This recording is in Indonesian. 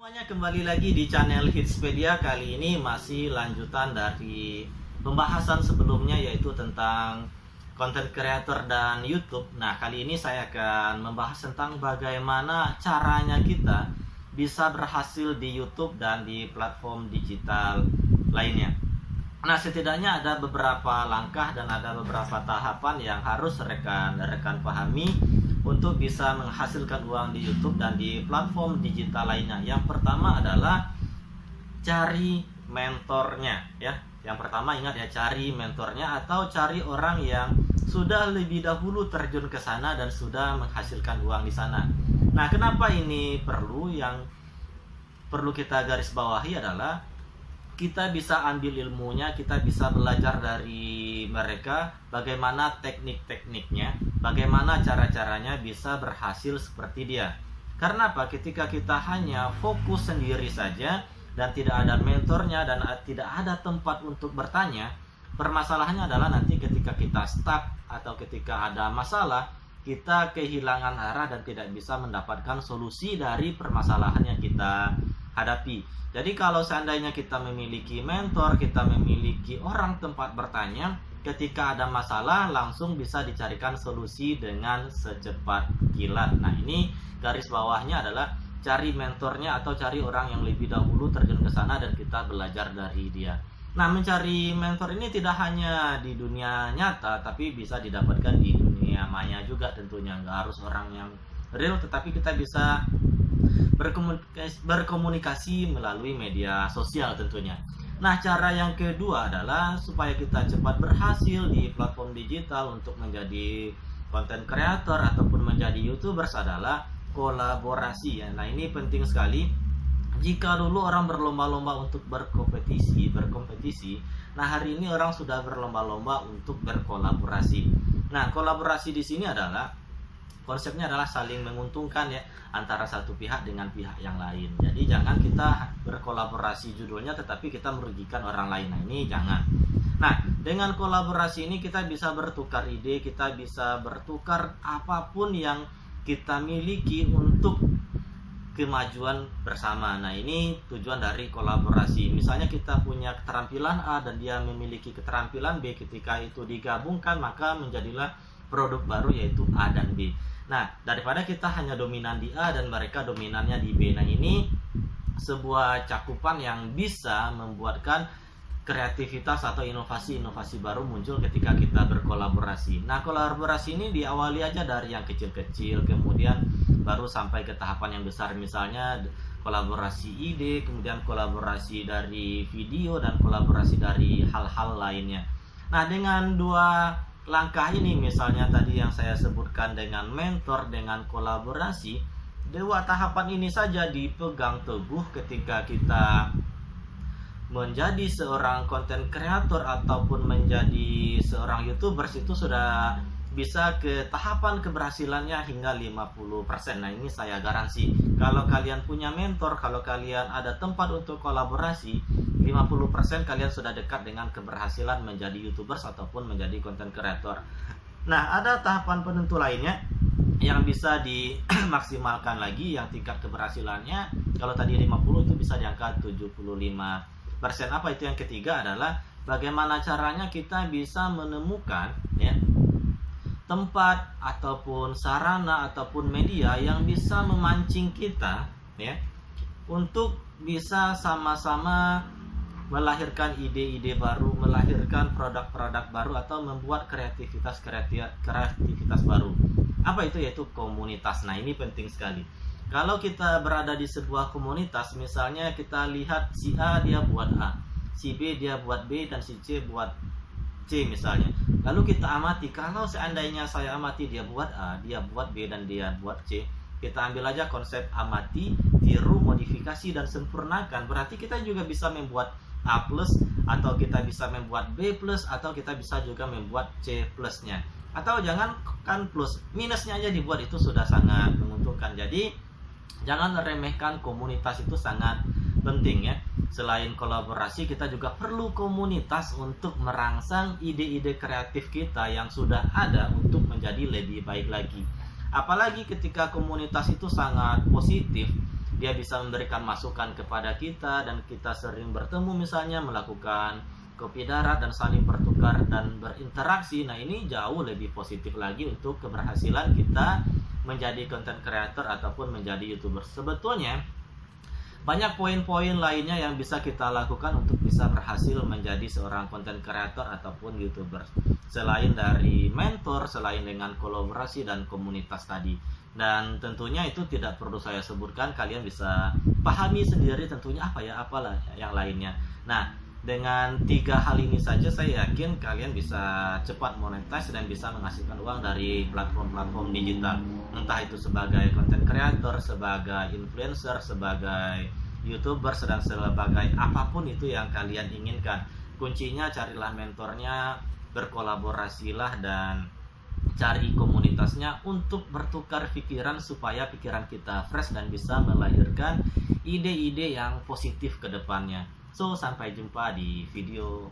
Semuanya kembali lagi di channel Hitspedia. Kali ini masih lanjutan dari pembahasan sebelumnya, yaitu tentang content creator dan YouTube. Nah, kali ini saya akan membahas tentang bagaimana caranya kita bisa berhasil di YouTube dan di platform digital lainnya. Nah, setidaknya ada beberapa langkah dan ada beberapa tahapan yang harus rekan-rekan pahami untuk bisa menghasilkan uang di YouTube dan di platform digital lainnya. Yang pertama adalah cari mentornya, ya. Yang pertama ingat ya, cari mentornya atau cari orang yang sudah lebih dahulu terjun ke sana dan sudah menghasilkan uang di sana. Nah, kenapa ini perlu? Yang perlu kita garis bawahi adalah kita bisa ambil ilmunya, kita bisa belajar dari mereka bagaimana teknik-tekniknya, bagaimana cara-caranya bisa berhasil seperti dia. Karena apa? Ketika kita hanya fokus sendiri saja dan tidak ada mentornya dan tidak ada tempat untuk bertanya, permasalahannya adalah nanti ketika kita stuck atau ketika ada masalah, kita kehilangan arah dan tidak bisa mendapatkan solusi dari permasalahan yang kita hadapi. Jadi kalau seandainya kita memiliki mentor, kita memiliki orang tempat bertanya, ketika ada masalah langsung bisa dicarikan solusi dengan secepat kilat. Nah, ini garis bawahnya adalah cari mentornya atau cari orang yang lebih dahulu terjun ke sana dan kita belajar dari dia. Nah, mencari mentor ini tidak hanya di dunia nyata, tapi bisa didapatkan di dunia maya juga tentunya. Nggak harus orang yang real, tetapi kita bisa berkomunikasi melalui media sosial tentunya. Nah, cara yang kedua adalah supaya kita cepat berhasil di platform digital untuk menjadi content creator ataupun menjadi YouTubers adalah kolaborasi ya. Nah, ini penting sekali. Jika dulu orang berlomba-lomba untuk berkompetisi, nah hari ini orang sudah berlomba-lomba untuk berkolaborasi. Nah, kolaborasi di sini adalah konsepnya adalah saling menguntungkan ya, antara satu pihak dengan pihak yang lain. Jadi jangan kita berkolaborasi judulnya tetapi kita merugikan orang lain. Nah, ini jangan. Nah, dengan kolaborasi ini kita bisa bertukar ide, kita bisa bertukar apapun yang kita miliki untuk kemajuan bersama. Nah, ini tujuan dari kolaborasi. Misalnya kita punya keterampilan A dan dia memiliki keterampilan B, ketika itu digabungkan maka menjadilah produk baru yaitu A dan B. Nah, daripada kita hanya dominan di A dan mereka dominannya di B. Nah, ini sebuah cakupan yang bisa membuatkan kreativitas atau inovasi-inovasi baru muncul ketika kita berkolaborasi. Nah, kolaborasi ini diawali aja dari yang kecil-kecil, kemudian baru sampai ke tahapan yang besar. Misalnya kolaborasi ide, kemudian kolaborasi dari video, dan kolaborasi dari hal-hal lainnya. Nah, dengan dua langkah ini, misalnya tadi yang saya sebutkan dengan mentor, dengan kolaborasi, dua tahapan ini saja dipegang teguh ketika kita menjadi seorang content creator ataupun menjadi seorang YouTubers, itu sudah bisa ke tahapan keberhasilannya hingga 50%. Nah, ini saya garansi. Kalau kalian punya mentor, kalau kalian ada tempat untuk kolaborasi, 50% kalian sudah dekat dengan keberhasilan menjadi YouTubers ataupun menjadi content creator. Nah, ada tahapan penentu lainnya yang bisa dimaksimalkan lagi, yang tingkat keberhasilannya kalau tadi 50 itu bisa diangkat 75%. Apa itu? Yang ketiga adalah bagaimana caranya kita bisa menemukan ya tempat ataupun sarana ataupun media yang bisa memancing kita ya untuk bisa sama-sama melahirkan ide-ide baru, melahirkan produk-produk baru, atau membuat kreativitas baru. Apa itu? Yaitu komunitas. Nah, ini penting sekali. Kalau kita berada di sebuah komunitas, misalnya kita lihat si A dia buat A, si B dia buat B, dan si C buat C misalnya. Lalu kita amati, kalau seandainya saya amati dia buat A, dia buat B, dan dia buat C, kita ambil aja konsep amati, tiru, modifikasi, dan sempurnakan. Berarti kita juga bisa membuat A+, atau kita bisa membuat B+, atau kita bisa juga membuat C++-nya. Atau jangan kan plus, minusnya aja dibuat, itu sudah sangat menguntungkan. Jadi jangan remehkan komunitas, itu sangat penting ya. Selain kolaborasi, kita juga perlu komunitas untuk merangsang ide-ide kreatif kita yang sudah ada untuk menjadi lebih baik lagi. Apalagi ketika komunitas itu sangat positif, dia bisa memberikan masukan kepada kita, dan kita sering bertemu misalnya melakukan kopi darat dan saling bertukar dan berinteraksi. Nah, ini jauh lebih positif lagi untuk keberhasilan kita menjadi content creator ataupun menjadi YouTuber. Sebetulnya banyak poin-poin lainnya yang bisa kita lakukan untuk bisa berhasil menjadi seorang content creator ataupun YouTuber, selain dari mentor, selain dengan kolaborasi dan komunitas tadi. Dan tentunya itu tidak perlu saya sebutkan, kalian bisa pahami sendiri tentunya apalah yang lainnya. Nah, dengan 3 hal ini saja saya yakin kalian bisa cepat monetize dan bisa menghasilkan uang dari platform-platform digital. Entah itu sebagai content creator, sebagai influencer, sebagai YouTuber, dan sebagai apapun itu yang kalian inginkan. Kuncinya carilah mentornya, berkolaborasilah, dan cari komunitasnya untuk bertukar pikiran supaya pikiran kita fresh dan bisa melahirkan ide-ide yang positif ke depannya. So, sampai jumpa di video